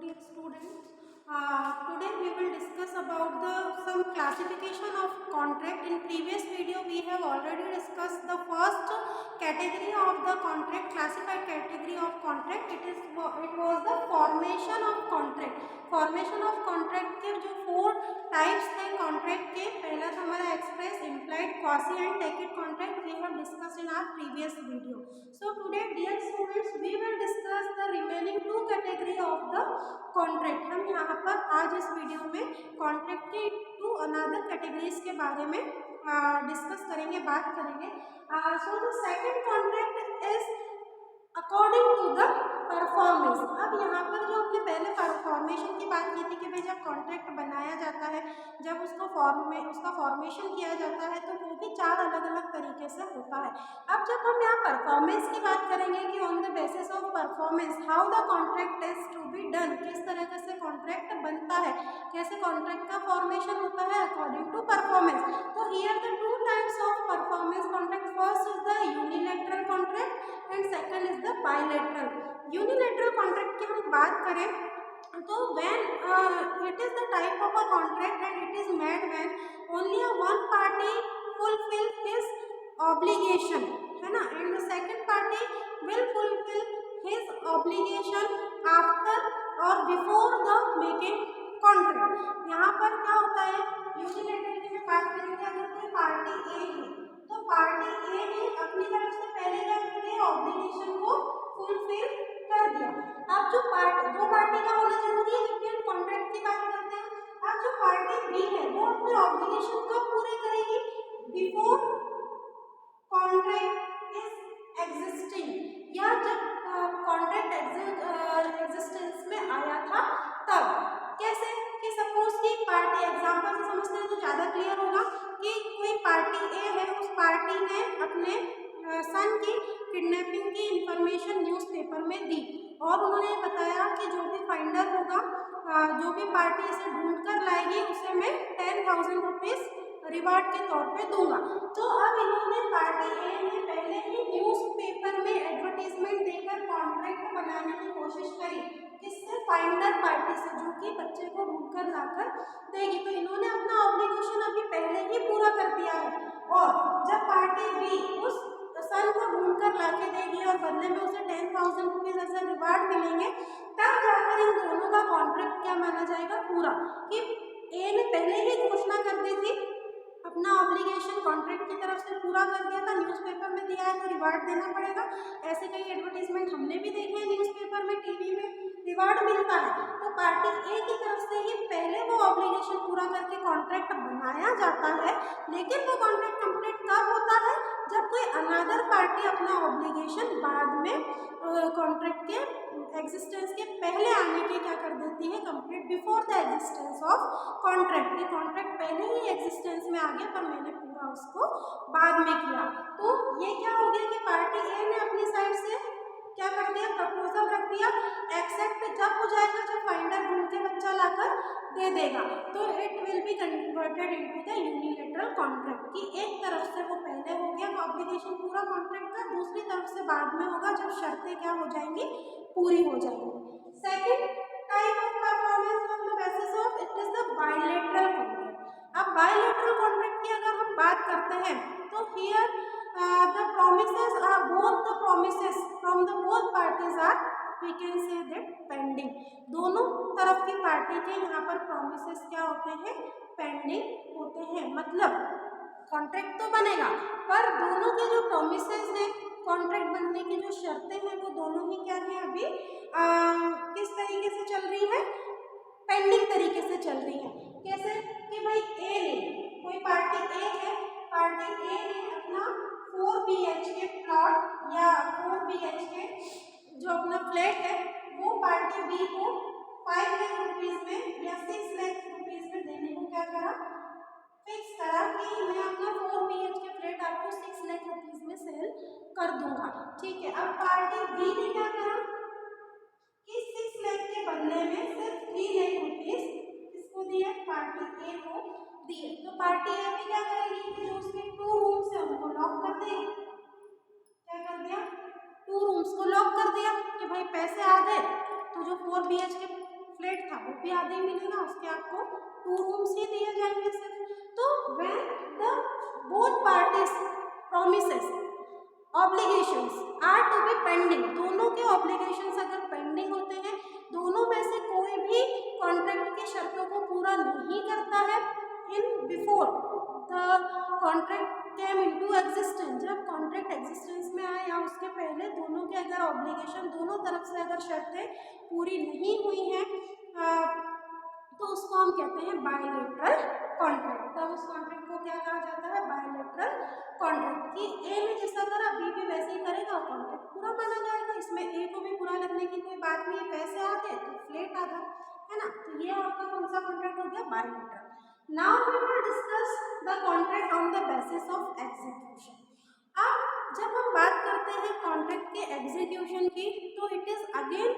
dear students. Today we will discuss about some classification of contract. In previous video we have already discussed the first category of the contract, classified category of contract. It was the formation of contract. Formation of contract के जो 4 types थे contract के, पहला था हमारा express, implied, quasi and tacit contract. We have discussed in our previous video. So today dear students we will discuss the remaining 2 category of the contract. हम यहाँ पर आज इस वीडियो में कॉन्ट्रैक्ट की 2 अनदर कैटेगरीज के बारे में डिस्कस करेंगे, बात करेंगे. So the second contract is according to the performance. अब यहाँ पर जो अपने पहले फॉर्मेशन की बात की थी कि भाई जब कॉन्ट्रैक्ट बनाया जाता है, जब उसका फॉर्मेशन किया जाता है तो वो भी 4 अलग अलग तरीके से होता है. अब जब हम यहाँ परफॉर्मेंस की बात करेंगे कि on the basis of performance how the contract is to be done, किस तरह से कॉन्ट्रैक्ट बनता है, कैसे कॉन्ट्रैक्ट का फॉर्मेशन होता है अकॉर्डिंग टू परफॉर्मेंस. तो here the 2 types of performance contract. First is the unilateral contract and second is the bilateral. Unilateral contract की हम बात करें तो when it is the type of a contract and it is made when only one party fulfil his obligation, है ना, and the second party will fulfil his obligation after और before the making contract. यहाँ पर क्या होता है, unilateral की बात करेंगे, अगर कोई पार्टी ए है तो पार्टी ए ने अपनी तरफ से पहले क्या किया, ऑब्लिगेशन को फुलफिल कर दिया. अब जो दो पार्टी का होना जरूरी है जब हम कॉन्ट्रैक्ट की बात करते हैं. अब जो पार्टी बी है वो अपने ऑब्लिगेशन कब पूरे करेगी, बिफोर कॉन्ट्रैक्ट इज एग्जिस्टिंग, या जब कॉन्ट्रैक्ट एग्जिस्टेंस में आया था तब. कैसे कि सपोज की पार्टी, एग्जांपल से समझते हैं तो ज़्यादा क्लियर होगा कि कोई पार्टी ए है, उस पार्टी ने अपने सन की किडनैपिंग की इंफॉर्मेशन न्यूज़पेपर में दी और उन्होंने बताया कि जो भी फाइंडर होगा, जो भी पार्टी इसे ढूंढ कर लाएगी उसे मैं 10,000 रुपीज़ रिवार्ड के तौर पे दूंगा. तो अब इन्होंने पार्टी ए ने पहले ही न्यूज़पेपर में एडवर्टीजमेंट देकर कॉन्ट्रैक्ट बनाने की कोशिश करी, किससे, फाइंडर पार्टी से, जो कि बच्चे को ढूंढकर लाकर देगी. तो इन्होंने अपना ऑब्लिगेशन अभी पहले ही पूरा कर दिया है और जब पार्टी बी उस सन को ढूंढकर लाके देगी और बदले में उसे 10,000 रुपीज़ ऐसा रिवार्ड मिलेंगे, तब जाकर इन दोनों का कॉन्ट्रैक्ट क्या माना जाएगा, पूरा. कि ए ने पहले ही घोषणा कर दी थी, अपना ऑब्लिगेशन कॉन्ट्रैक्ट की तरफ से पूरा कर दिया था, न्यूज़पेपर में दिया है तो रिवार्ड देना पड़ेगा. ऐसे कई एडवर्टीजमेंट हमने भी देखे हैं न्यूज़पेपर में, टीवी में रिवार्ड मिलता है. तो पार्टी ए की तरफ से ही पहले वो ऑब्लिगेशन पूरा करके कॉन्ट्रैक्ट बनाया जाता है, लेकिन वो कॉन्ट्रैक्ट कंप्लीट कब होता है, जब कोई अनदर पार्टी अपना ऑब्लिगेशन बाद में कॉन्ट्रैक्ट के एग्जिस्टेंस के पहले आने के क्या कर देती है, complete before the existence of contract. ये कॉन्ट्रैक्ट पहले ही एग्जिस्टेंस में आ गया पर मैंने पूरा उसको बाद में किया. तो ये क्या हो गया कि पार्टी ए ने अपनी साइड से क्या कर दिया, प्रपोजल रख दिया, एक्सेप्ट जब हो जाएगा जब फाइंडर ढूंढ के बच्चा लाकर दे देगा, तो it will be converted into the unilateral contract. कि एक तरफ से वो पहले हो गया ऑब्लिगेशन पूरा कॉन्ट्रैक्ट का, दूसरी तरफ से बाद में होगा जब शर्तें क्या हो जाएंगी, पूरी हो जाएंगी. Second type of performance on the basis of it is the bilateral contract. अब बायलैटरल कॉन्ट्रैक्ट की अगर हम बात करते हैं तो here the promises are both the promises from the both parties are we can say that pending. दोनों तरफ की पार्टी के यहाँ पर promises क्या होते हैं, pending होते हैं. मतलब कॉन्ट्रैक्ट तो बनेगा पर दोनों के जो promises हैं, कॉन्ट्रैक्ट बनने की जो शर्तें हैं वो दोनों ही क्या है, अभी किस तरीके से चल रही है, पेंडिंग तरीके से चल रही है. कैसे कि भाई ए ने, कोई पार्टी ए है, पार्टी ए ने अपना 4 BHK प्लॉट या 4 BHK जो अपना फ्लैट है वो पार्टी बी को 5 लाख रुपीज़ में या 6 लाख रुपीज़ में देने को क्या करा, फिक्स करा कि मैं अपना 4 BHK फ्लैट आपको 6 लाख रुपीज़ में सेल कर दूंगा. ठीक है. अब पार्टी बी ने क्या करा कि 6 लाख के बदले में सिर्फ 3 लाख रुपीज़ किसको दिए, पार्टी ए को दिए. तो पार्टी ए भी क्या करेगी कि जो उसके 2 रूम्स है उनको लॉक कर देगी. क्या कर दिया, 2 रूम्स को लॉक कर दिया कि भाई पैसे आ गए तो जो 4 BHK फ्लैट था वो भी आधे ही मिलेगा, उसके आपको 2 रूम्स ही दिए जाएंगे सिर्फ। तो when the both parties promises obligations are to be pending, दोनों के ऑब्लिगेशंस अगर पेंडिंग होते हैं, दोनों में से कोई भी कॉन्ट्रैक्ट की शर्तों को पूरा नहीं करता है in before the contract came into existence, जब कॉन्ट्रैक्ट एग्जिस्टेंस में आए या उसके पहले दोनों के अगर ऑब्लिगेशन दोनों तरफ से अगर शर्तें पूरी नहीं हुई हैं तो उसको हम कहते हैं बायलैटरल कॉन्ट्रैक्ट। तब उस कॉन्ट्रैक्ट को क्या कहा जाता है? Bilateral contract. कि ए ने जैसा करा बी भी वैसे ही करेगा, कॉन्ट्रैक्ट पूरा माना जाएगा। इसमें ए को भी पूरा लगने की कोई बात नहीं है, पैसे आते तो फ्लैट आधा, है ना। तो ये आपका कौन सा कॉन्ट्रैक्ट हो गया? Bilateral. Now we will discuss the contract on the basis of execution. अब जब हम बात करते हैं कॉन्ट्रैक्ट के एग्जीक्यूशन की, तो it is again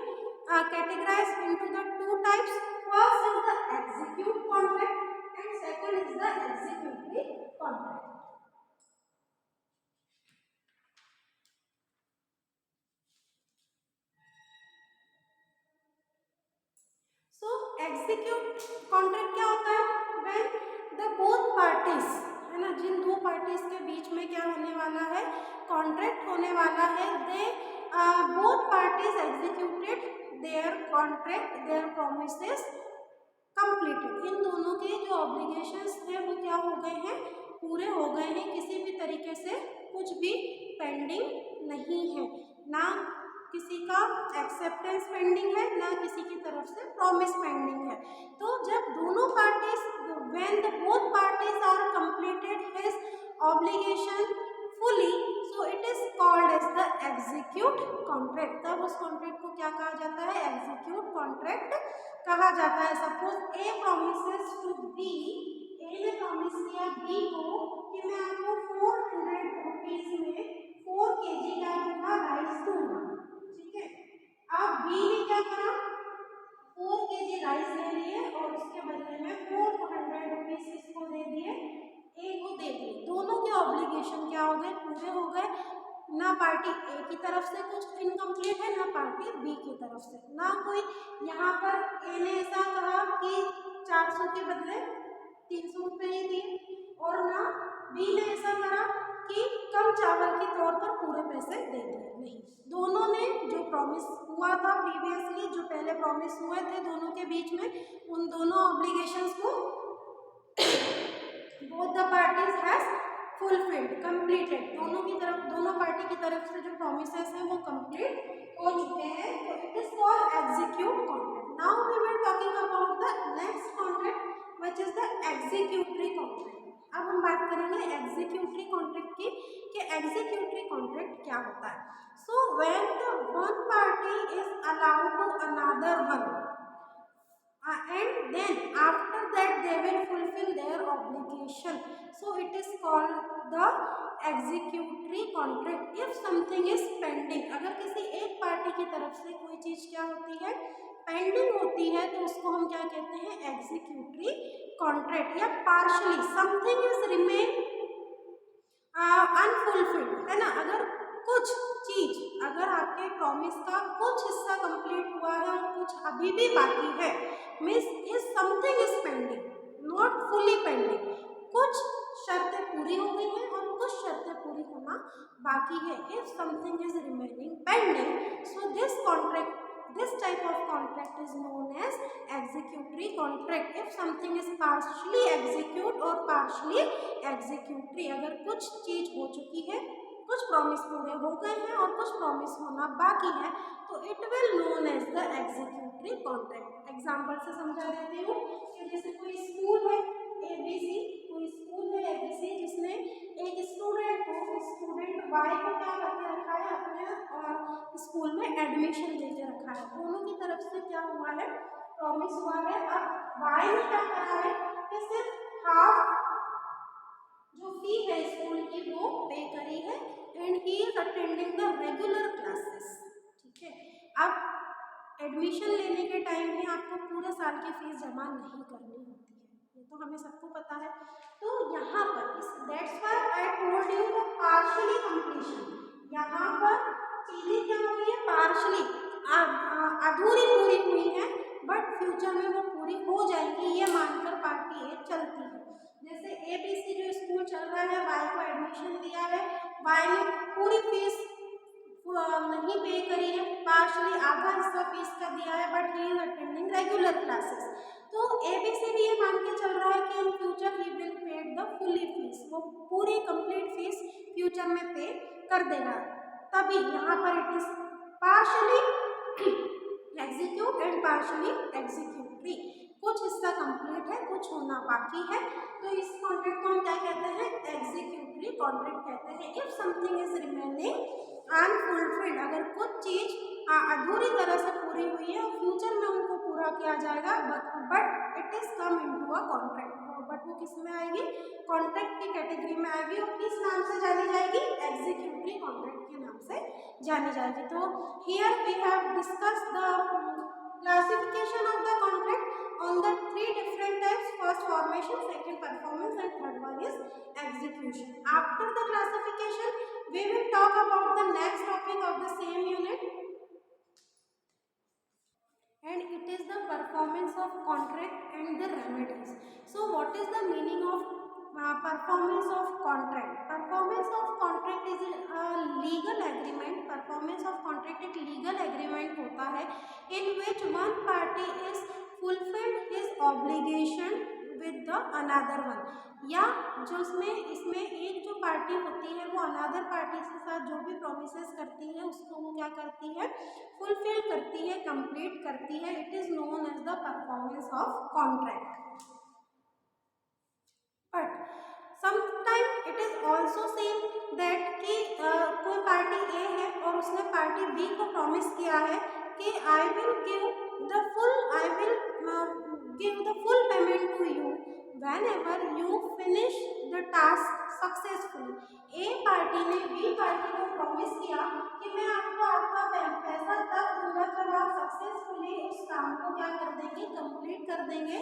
categorized into the two types. First is the execute contract and second is the executory contract. So execute contract क्या होता है? When the both parties, है ना, जिन दो पार्टीज के बीच में क्या होने वाला है? कॉन्ट्रैक्ट होने वाला है। दे both parties executed their contract, their promises completed. इन दोनों के जो ऑब्लिगेशंस थे वो क्या हो गए हैं? पूरे हो गए हैं। किसी भी तरीके से कुछ भी पेंडिंग नहीं है, ना किसी का एक्सेप्टेंस पेंडिंग है, ना किसी की तरफ से प्रॉमिस पेंडिंग है। तो जब दोनों parties, when the both parties are completed his obligation fully, so it is called as the execute contract. तब उस कॉन्ट्रैक्ट को क्या कहा जाता है? execute contract कहा जाता है। Suppose A promises to B, A ने प्रॉमिस किया B को कि मैं आपको 400 रुपीज में 4 kg का दूंगा, राइस दूंगा, ठीक है। अब B ने क्या करा? 4 kg राइस ले लिए और उसके बदले में 400 रुपीज इसको दे दिए, ए को दे दिए। दोनों के ऑब्लिगेशन क्या हो गए? पूरे हो गए। ना पार्टी ए की तरफ से कुछ इनकम्प्लीट है, ना पार्टी बी की तरफ से। ना कोई यहाँ पर ए ने ऐसा कहा कि 400 के बदले 300 रुपये ही दिए, और ना बी ने ऐसा करा कि कम चावल के तौर पर पूरे पैसे दे दिए। नहीं, दोनों ने जो प्रॉमिस हुआ था प्रीवियसली, जो पहले प्रॉमिस हुए थे दोनों के बीच में, उन दोनों ऑब्लिगेशंस को both the parties has fulfilled, completed. दोनों की तरफ, दोनों पार्टी की तरफ से जो promises हैं वो complete हो चुके हैं। तो it is called execute contract. Now we will talking about the next contract, which is the executory contract. अब हम बात करेंगे executory contract की कि executory contract क्या होता है। So when the one party is allowed to another one, and then after that they will fulfill their obligation, so it is called the executory contract. If something is pending, अगर किसी एक party की तरफ से कोई चीज क्या होती है? पेंडिंग होती है, तो उसको हम क्या कहते हैं? Executory contract. या partially something is remain unfulfilled, है ना। अगर कुछ चीज, अगर आपके प्रॉमिस का कुछ हिस्सा कंप्लीट हुआ है और कुछ अभी भी बाकी है, means is something is pending, not fully pending, कुछ शर्तें पूरी हो गई हैं और कुछ शर्तें पूरी होना बाकी है। If something is remaining pending, so this contract, this type of contract is known as executory contract. If something is partially execute or partially executory, अगर कुछ चीज हो चुकी है, कुछ प्रॉमिस पूरे हो गए हैं और कुछ प्रॉमिस होना बाकी है, तो it will known as the executory contract. Example से समझा देती हूँ कि जैसे कोई स्कूल है ABC, कोई स्कूल है ABC जिसने एक स्टूडेंट वाई को क्या करके रखा है? अपने स्कूल में एडमिशन लेके रखा है। दोनों की तरफ से क्या हुआ है? प्रॉमिस हुआ है। अब वाई ने क्या करा है कि सिर्फ हाफ जो फी है स्कूल की वो पे करी है, and he is attending the regular classes, ठीक है। अब एडमिशन लेने के टाइम में आपको पूरे साल की फीस जमा नहीं करनी होती है, ये तो हमें सबको पता है। तो यहाँ पर that's why I told you the partially completion, यहाँ पर चीजें क्या हुई है? पार्शियली अधूरी पूरी हुई है, बट फ्यूचर पार्शली आधा हिस्सा फीस का दिया है, but he is attending regular classes. तो ABCD ये मान के चल रहा है कि in future he will paid the fully fees, वो पूरी कंप्लीट फीस फ्यूचर में पे कर देगा। तभी यहाँ पर it is partially execute and partially executory, कुछ हिस्सा कंप्लीट है, कुछ होना बाकी है, तो इस कॉन्ट्रैक्ट को हम क्या कहते हैं, एग्जीक्यूटरी कॉन्ट्रैक्ट कहते हैं। If something is remaining unfulfilled, अगर कुछ चीज अधूरी तरह से पूरी हुई है और फ्यूचर में उनको पूरा किया जाएगा, but it is come into a contract, but वो किस में आएगी, कॉन्ट्रैक्ट की कैटेगरी में आएगी और किस नाम से जानी जाएगी, एग्जीक्यूटरी कॉन्ट्रैक्ट के नाम से जानी जाएगी। तो here we have discussed the classification of the contract on the 3 different types, first formation, second performance and third one is execution. After the classification we will talk about the next topic of the same unit, and it is the performance of contract and the remedies. So what is the meaning of performance of contract? Performance of contract is a legal agreement, performance of contract एक legal agreement होता है in which one party is fulfilled his obligation with the another one, या जो इसमें एक जो party होती है वो अनदर पार्टी के साथ जो भी प्रोमिसेस करती है उसको वो क्या करती है, फुलफिल करती है, कंप्लीट करती है। It is known as the performance of contract. But sometime it is also same that कि कोई पार्टी ए है और उसने पार्टी बी को प्रॉमिस किया है कि I will give the full payment to you whenever you finish the task successfully। A party ने बी पार्टी को प्रॉमिस किया कि मैं आपको आपका पैसा तब दूंगा जब आप सक्सेसफुली उस काम को क्या कर देंगे, कंप्लीट कर देंगे।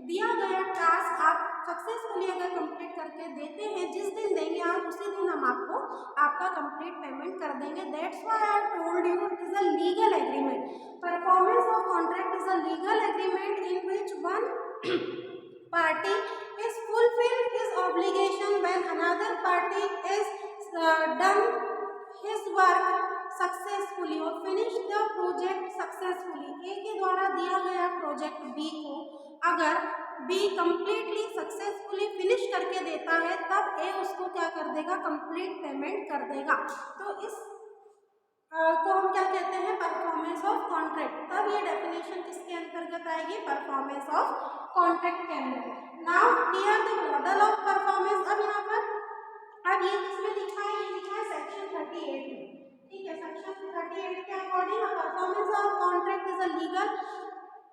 दिया गया टास्क आप सक्सेसफुली अगर कंप्लीट करके देते हैं, जिस दिन देंगे आप उसी दिन हम आपको आपका कंप्लीट पेमेंट कर देंगे। That's why I told you it is a legal agreement. Performance of contract is a legal agreement in which one party is fulfill his obligation when another party is done his work successfully or finish the project successfully। ए के द्वारा दिया गया project B को अगर be completely successfully finish करके देता है तब ए उसको क्या कर देगा, कंप्लीट पेमेंट कर देगा। तो इस को हम क्या कहते हैं, परफॉर्मेंस ऑफ कॉन्ट्रैक्ट। तब ये डेफिनेशन किसके अंतर्गत आएगी, परफॉर्मेंस ऑफ कॉन्ट्रैक्ट के अंदर। Now here the model of performance. अब यहाँ पर अब ये किसमें लिखा है, ये लिखा है सेक्शन 38 में, ठीक है। सेक्शन 38 के according performance of contract is a legal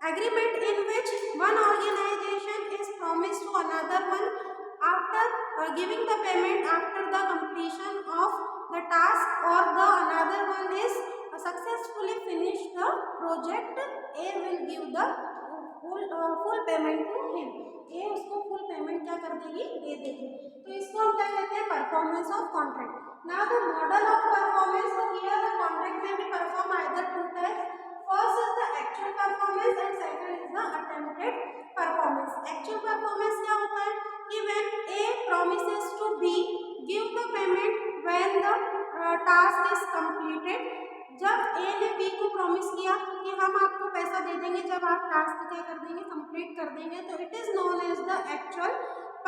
agreement in which one organization is promised to another one after giving the payment after the completion of the task or the another one is successfully finish the project, A will give the full payment to him। A उसको full payment क्या कर देगी, दे देगी। तो इसको हम क्या कहते हैं, performance of contract. Now the model of performance, so here the contract may be performed either 2 types। First is the actual performance and second is the attempted performance। Actual performance क्या होता है कि when A promises to B give the payment when the task is completed। जब A ने B को promise किया कि हम आपको पैसा दे देंगे जब आप टास्क क्या कर देंगे, कंप्लीट कर देंगे, तो it is known as the actual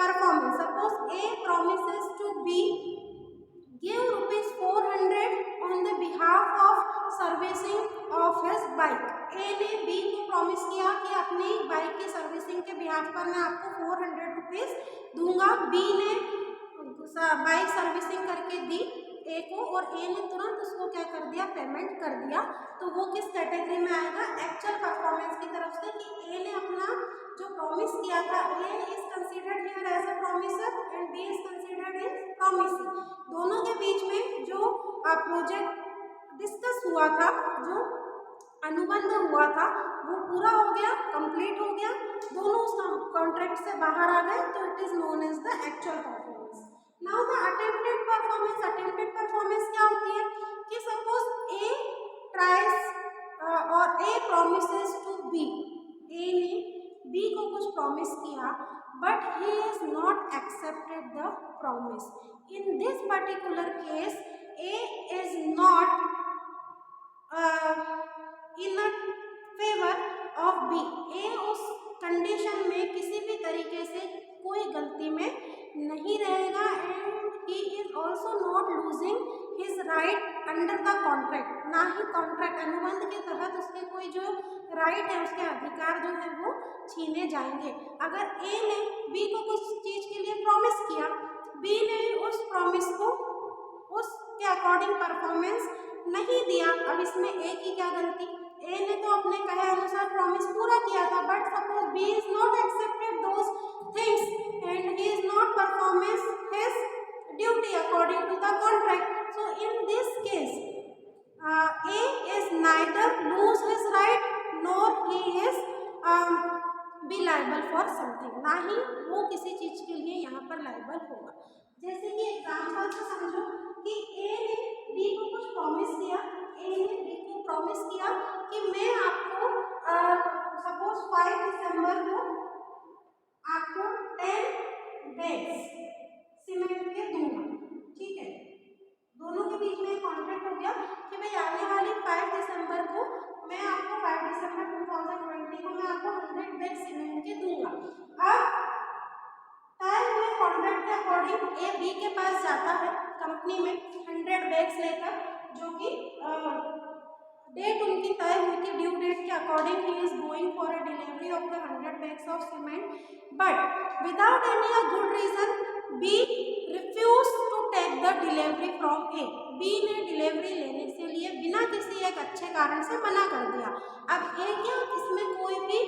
performance. Suppose A promises to B give ₹400 on the behalf of servicing of his bike. A ने बी को प्रॉमिस किया कि अपनी बाइक की सर्विसिंग के बिहाफ पर मैं आपको ₹400 दूंगा। बी ने बाइक सर्विसिंग करके दी ए को और ए ने तुरंत उसको क्या कर दिया, पेमेंट कर दिया। तो वो किस कैटेगरी में आएगा, एक्चुअल परफॉर्मेंस की तरफ से, कि ए ने अपना जो प्रॉमिस किया था, A is considered here as a promisor and B is considered as promisee. दोनों के बीच में जो प्रोजेक्ट डिस्कस हुआ था, जो अनुबंध हुआ था, वो पूरा हो गया, कंप्लीट हो गया, दोनों उस कॉन्ट्रैक्ट से बाहर आ गए, तो it is known as the actual performance. Now the attempted performance. Attempted performance क्या होती है कि सपोज ए ट्राइज और A promises to B. A ने बी को कुछ प्रॉमिस किया but he is not accepted the promise. In this particular case A is not in favour of B, A उस कंडीशन में किसी भी तरीके से कोई गलती में नहीं रहेगा and he is also not losing his right under the contract, ना ही कॉन्ट्रैक्ट अनुबंध के तहत उसके कोई जो राइट है उसके अधिकार जो है वो छीने जाएंगे। अगर ए ने बी को कुछ चीज के लिए प्रॉमिस किया, बी ने उस प्रॉमिस को उसके अकॉर्डिंग परफॉर्मेंस नहीं दिया, अब इसमें ए की क्या गलती? ए ने तो अपने कहे अनुसार प्रॉमिस पूरा किया था, but suppose B is not accepted those things and he is not performance his duty according to the contract. So in this case A is neither lose his right nor he is be liable for something, ना ही वो किसी चीज के लिए यहाँ पर liable होगा। जैसे कि एग्जाम्पल से समझो कि A ने B को कुछ प्रॉमिस किया, A ने B को प्रॉमिस किया कि मैं आपको सपोज 5 दिसंबर को आपको 10 बैग्स सीमेंट के दूंगा, ठीक है। दोनों के बीच में कॉन्ट्रैक्ट हो गया कि भाई आने वाली 5 दिसंबर को मैं आपको 5 दिसंबर 2020 को मैं आपको 100 बैग सीमेंट के दूंगा। अब तय हुए कॉन्ट्रैक्ट के अकॉर्डिंग ए बी के पास जाता है कंपनी में 100 बैग्स लेकर, जो कि डेट उनकी तय हुई थी, ड्यू डेट के according he is going for a delivery of the 100 bags of cement, but without any good reason B refuse to take the delivery from A, B ने डिलीवरी लेने से लिए बिना किसी एक अच्छे कारण से मना कर दिया। अब ए क्या, इसमें कोई भी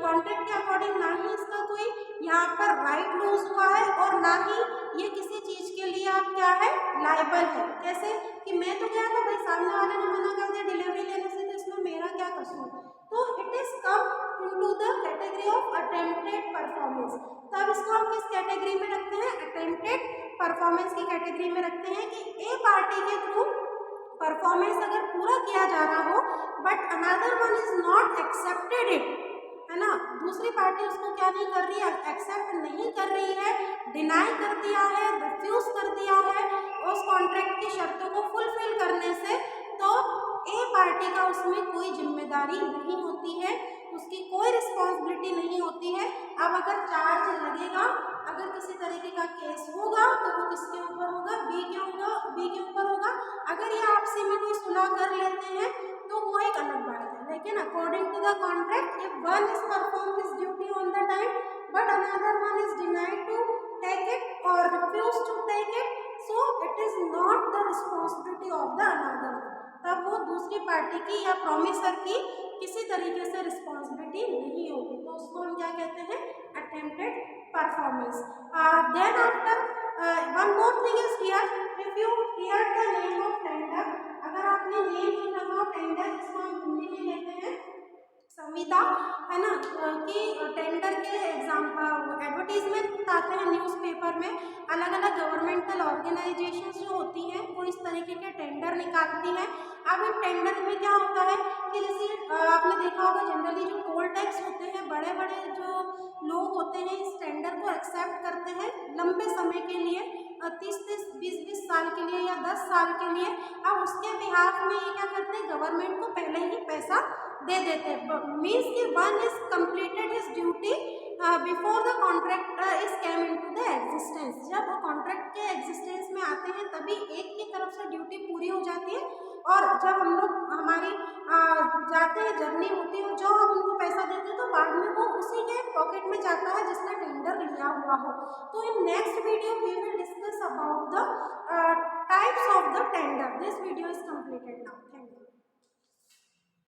कॉन्ट्रैक्ट के अकॉर्डिंग ना ही इसका कोई यहाँ पर राइट लूज हुआ है और ना ही ये किसी चीज के लिए आप क्या है लाइबल है। कैसे कि मैं तो क्या था भाई, सामने वाले ने मना कर दिया डिलीवरी लेने से, तो इसमें मेरा क्या कसूर? तो it is come into the category of attempted performance. तब इसको हम किस कैटेगरी में रखते हैं? अटेम्प्टेड परफॉर्मेंस की कैटेगरी में रखते हैं कि ए पार्टी के थ्रू परफॉर्मेंस अगर पूरा किया जा रहा हो but another one is not accepted it, है ना, दूसरी पार्टी उसको क्या नहीं कर रही है, एक्सेप्ट नहीं कर रही है, डिनाई कर दिया है, रिफ्यूज कर दिया है उस कॉन्ट्रैक्ट की शर्तों को फुलफिल करने से, तो ए पार्टी का उसमें कोई जिम्मेदारी नहीं होती है, उसकी कोई रिस्पॉन्सिबिलिटी नहीं होती है। अब अगर चार्ज लगेगा, अगर किसी तरीके का केस होगा तो वो किसके ऊपर होगा? बी के ऊपर होगा। अगर ये आपसी में कोई सुलह कर लेते हैं तो वो एक अलग बात है, लेकिन according to the contract if one is perform his duty on the time but another one is denied to take it और refuse to take it, so it is not the responsibility of the another, तब वो दूसरी party की या promiser की किसी तरीके से रिस्पॉन्सिबिलिटी नहीं होगी, तो उसको हम क्या कहते हैं? Attempted performance. Then after one more thing is here, if you hear the name of tender, अगर आपने नेम सुना हो टेंडर, जिसको हम हिंदी में कहते हैं संविदा, है ना, कि टेंडर के एग्जाम एडवर्टीजमेंट आते हैं न्यूज़पेपर में, अलग अलग गवर्नमेंटल ऑर्गेनाइजेशंस जो होती हैं वो इस तरीके के टेंडर निकालती हैं। अब इन टेंडर में क्या होता है कि जैसे आपने देखा होगा जनरली जो टोल टैक्स होते हैं, बड़े बड़े जो लोग होते हैं इस टेंडर को एक्सेप्ट करते हैं लंबे समय के लिए, 30-30, 20-20 साल के लिए या 10 साल के लिए। अब उसके बिहाफ में ये क्या करते हैं, गवर्नमेंट को पहले ही पैसा दे देते हैं, मीन्स कि one is completed his duty before the contract is came into the existence. जब वो कॉन्ट्रैक्ट के एग्जिस्टेंस में आते हैं तभी एक की तरफ से ड्यूटी पूरी हो जाती है, और जब हम लोग हमारी जाते हैं जर्नी होती है, जो हम उनको पैसा देते हैं तो बाद में वो उसी के पॉकेट में जाता है जिसने टेंडर लिया हुआ हो। तो in next video we will discuss about the types of the tender. This video is completed now. Thank you.